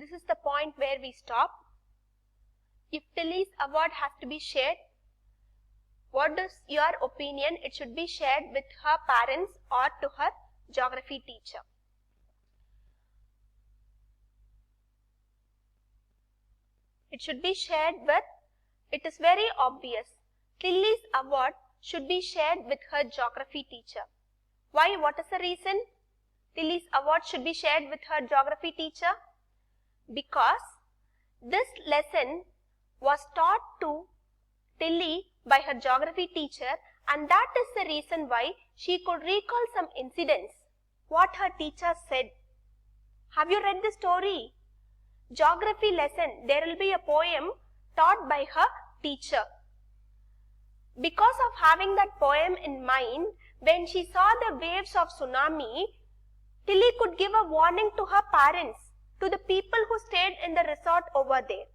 this is the point where we stop. If Tilly's award has to be shared, what is your opinion? It should be shared with her parents or to her geography teacher. It should be shared with, it is very obvious, Tilly's award should be shared with her geography teacher. Why? What is the reason? Tilly's award should be shared with her geography teacher? Because this lesson was taught to Tilly by her geography teacher, and that is the reason why she could recall some incidents, what her teacher said. Have you read the story? Geography lesson, there will be a poem taught by her teacher. Because of having that poem in mind, when she saw the waves of tsunami, Tilly could give a warning to her parents, to the people who stayed in the resort over there.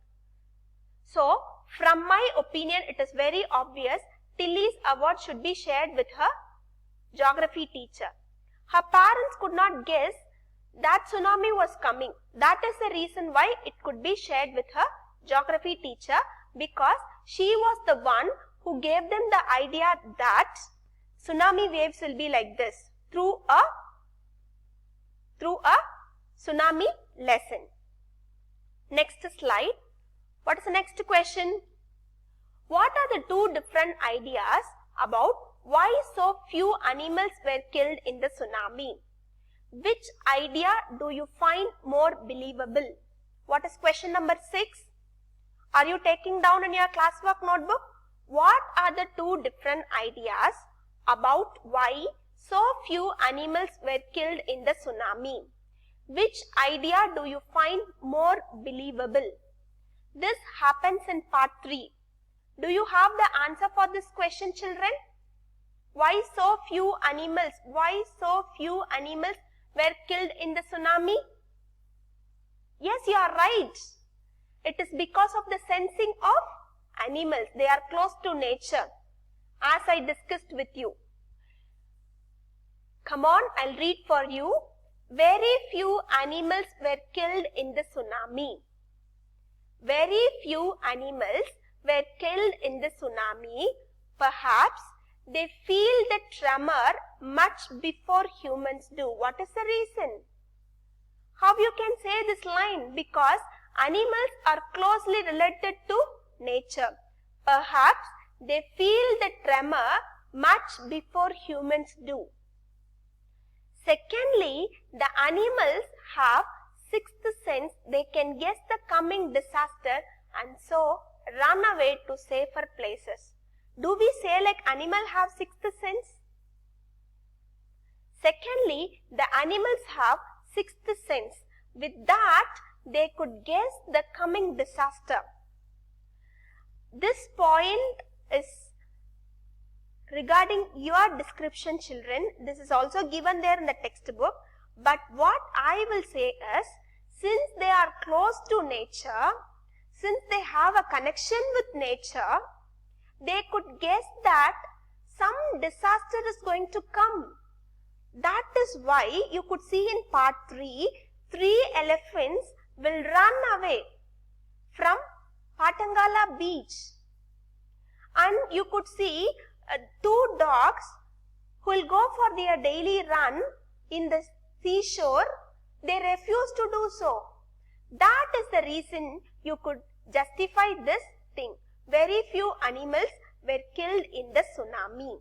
So, from my opinion, it is very obvious Tilly's award should be shared with her geography teacher. Her parents could not guess that tsunami was coming. That is the reason why it could be shared with her geography teacher, because she was the one who gave them the idea that tsunami waves will be like this through a tsunami lesson. Next slide. What is the next question? What are the two different ideas about why so few animals were killed in the tsunami? Which idea do you find more believable? What is question number 6? Are you taking down in your classwork notebook? What are the two different ideas about why so few animals were killed in the tsunami? Which idea do you find more believable? This happens in part 3. Do you have the answer for this question, children? Why so few animals? Why so few animals were killed in the tsunami? Yes, you are right. It is because of the sensing of animals. They are close to nature, as I discussed with you. Come on, I'll read for you. Very few animals were killed in the tsunami. Very few animals were killed in the tsunami. Perhaps they feel the tremor much before humans do. What is the reason? How you can say this line? Because animals are closely related to nature. Perhaps they feel the tremor much before humans do. Secondly, the animals have sixth sense. They can guess the coming disaster and so run away to safer places. Do we say like animal have sixth sense? Secondly, the animals have sixth sense. With that, they could guess the coming disaster. This point is regarding your description, children. This is also given there in the textbook. But what I will say is, since they are close to nature, since they have a connection with nature, they could guess that some disaster is going to come. That is why you could see in part 3, 3 elephants will run away from Patangala beach. And you could see 2 dogs who will go for their daily run in the seashore. They refuse to do so. That is the reason you could justify this thing. Very few animals were killed in the tsunami.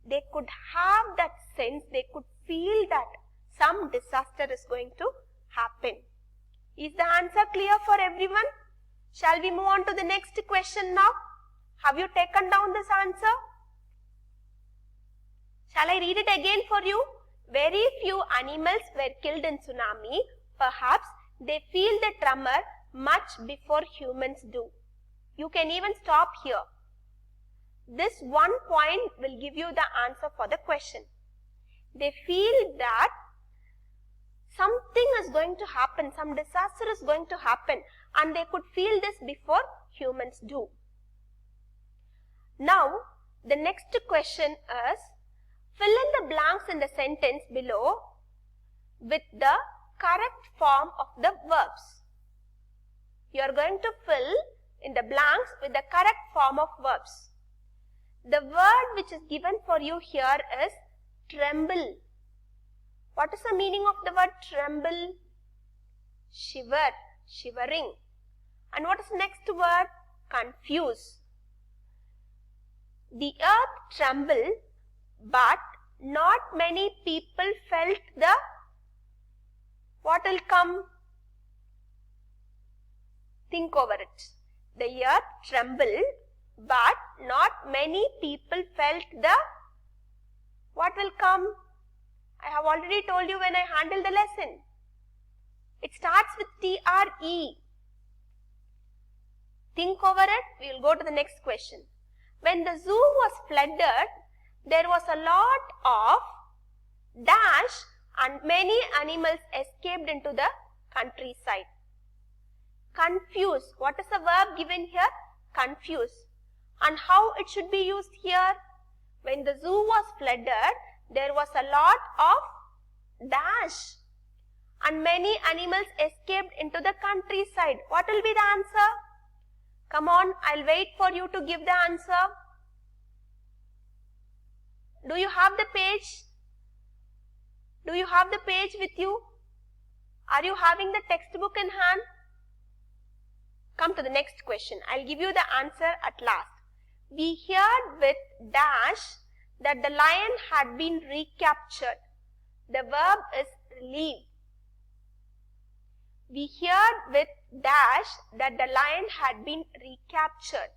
They could have that sense, they could feel that some disaster is going to happen. Is the answer clear for everyone? Shall we move on to the next question now? Have you taken down this answer? Shall I read it again for you? Very few animals were killed in tsunami. Perhaps they feel the tremor much before humans do. You can even stop here. This one point will give you the answer for the question. They feel that something is going to happen, some disaster is going to happen, and they could feel this before humans do. Now, the next question is, fill in the blanks in the sentence below with the correct form of the verbs. You are going to fill in the blanks with the correct form of verbs. The word which is given for you here is tremble. What is the meaning of the word tremble? Shiver, shivering. And what is the next word? Confuse. The earth trembled, but not many people felt the, what will come? Think over it. The earth trembled, but not many people felt the, what will come? I have already told you when I handled the lesson. It starts with TRE. Think over it. We will go to the next question. When the zoo was flooded, there was a lot of dash and many animals escaped into the countryside. Confuse. What is the verb given here? Confuse. And how it should be used here? When the zoo was flooded, there was a lot of dash and many animals escaped into the countryside. What will be the answer? Come on, I'll wait for you to give the answer. Do you have the page? Do you have the page with you? Are you having the textbook in hand? Come to the next question. I'll give you the answer at last. We heard with dash that the lion had been recaptured. The verb is relieve. We heard with dash that the lion had been recaptured.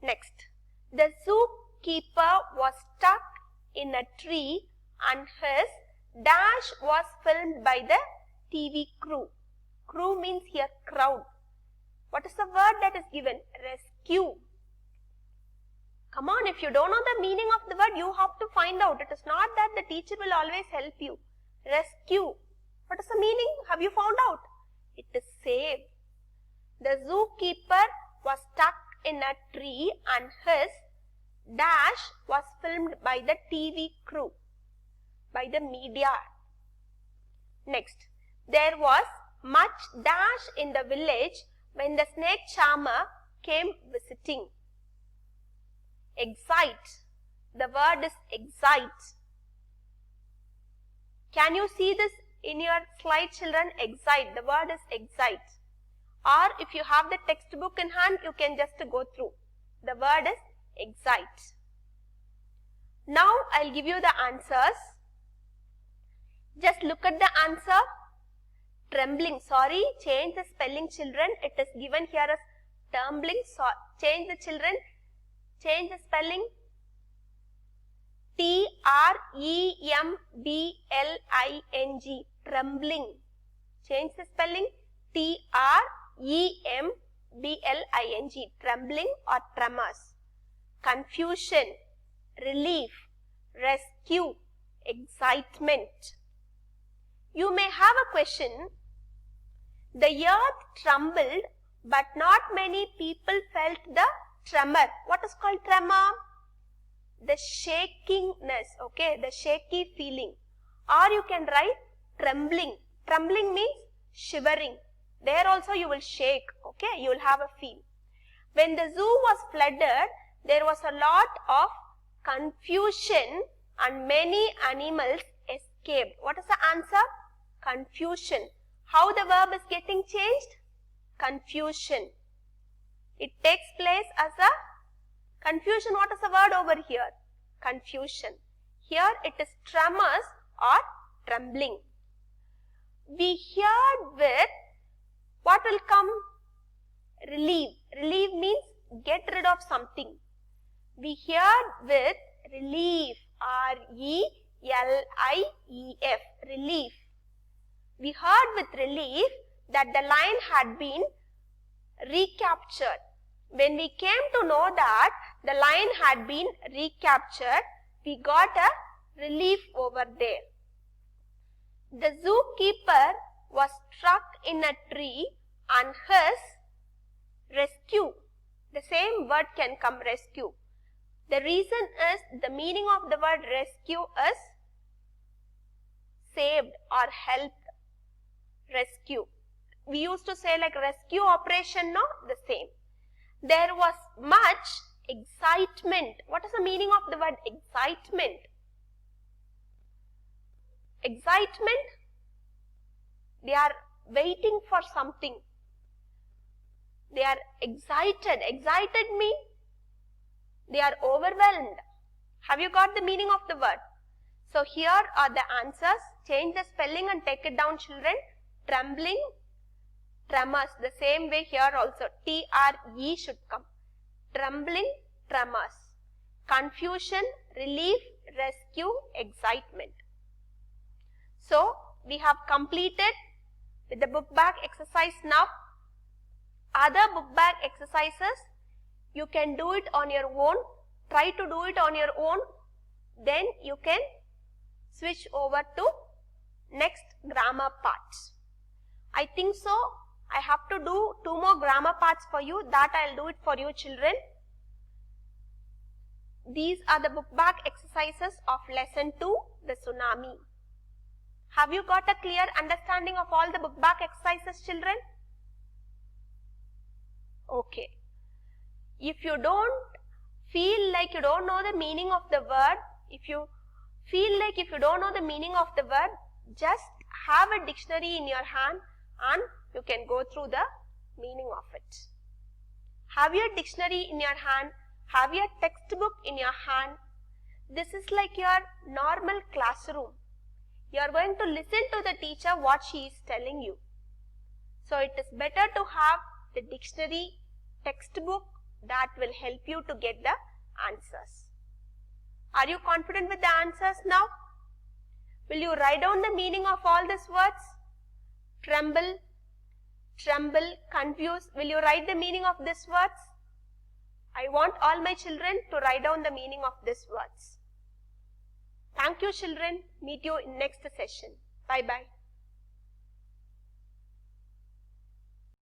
Next, the zookeeper was stuck in a tree and his dash was filmed by the TV crew. Crew means here crowd. What is the word that is given? Rescue. Come on, if you don't know the meaning of the word, you have to find out. It is not that the teacher will always help you. Rescue. What is the meaning? Have you found out? It is save. The zookeeper was stuck in a tree and his dash was filmed by the TV crew, by the media. Next, there was much dash in the village when the snake charmer came visiting. Excite. The word is excite. Can you see this in your slide, children? Excite. The word is excite. Or if you have the textbook in hand, you can just go through. The word is excite. Now I'll give you the answers. Just look at the answer. Trembling. Sorry, change the spelling, children. It is given here as trembling. So, change the children. Change the spelling. Trembling. Trembling. Change the spelling. Trembling. Trembling or tremors. Confusion. Relief. Rescue. Excitement. You may have a question. The earth trembled, but not many people felt the tremor. What is called tremor? The shakingness, okay, the shaky feeling. Or you can write trembling. Trembling means shivering. There also you will shake, okay, you will have a feel. When the zoo was flooded, there was a lot of confusion and many animals escaped. What is the answer? Confusion. How the verb is getting changed? Confusion. It takes place as a confusion. What is the word over here? Confusion. Here it is tremors or trembling. We heard with, what will come? Relieve. Relieve means get rid of something. We heard with relief. R-E-L-I-E-F. Relief. We heard with relief that the lion had been recaptured. When we came to know that the lion had been recaptured, we got a relief over there. The zookeeper was struck in a tree and his rescue. The same word can come, rescue. The reason is, the meaning of the word rescue is saved or helped, rescue. We used to say like rescue operation, no? The same. There was much excitement. What is the meaning of the word excitement? Excitement, they are waiting for something. They are excited. Excited means they are overwhelmed. Have you got the meaning of the word? So here are the answers. Change the spelling and take it down, children. Trembling, tremors. The same way here also. T-R-E should come. Trembling, tremors. Confusion, relief, rescue, excitement. So we have completed with the book bag exercise now. Other book bag exercises, you can do it on your own. Try to do it on your own. Then you can switch over to next grammar parts. I think so. I have to do 2 more grammar parts for you. That I'll do it for you, children. These are the book bag exercises of lesson 2, the tsunami. Have you got a clear understanding of all the book bag exercises, children? Okay. If you don't feel like you don't know the meaning of the word, if you feel like if you don't know the meaning of the word, just have a dictionary in your hand and you can go through the meaning of it. Have your dictionary in your hand, have your textbook in your hand. This is like your normal classroom. You are going to listen to the teacher what she is telling you. So it is better to have the dictionary, textbook that will help you to get the answers. Are you confident with the answers now? Will you write down the meaning of all these words? Tremble, tremble, confuse. Will you write the meaning of these words? I want all my children to write down the meaning of these words. Thank you, children. Meet you in next session. Bye-bye.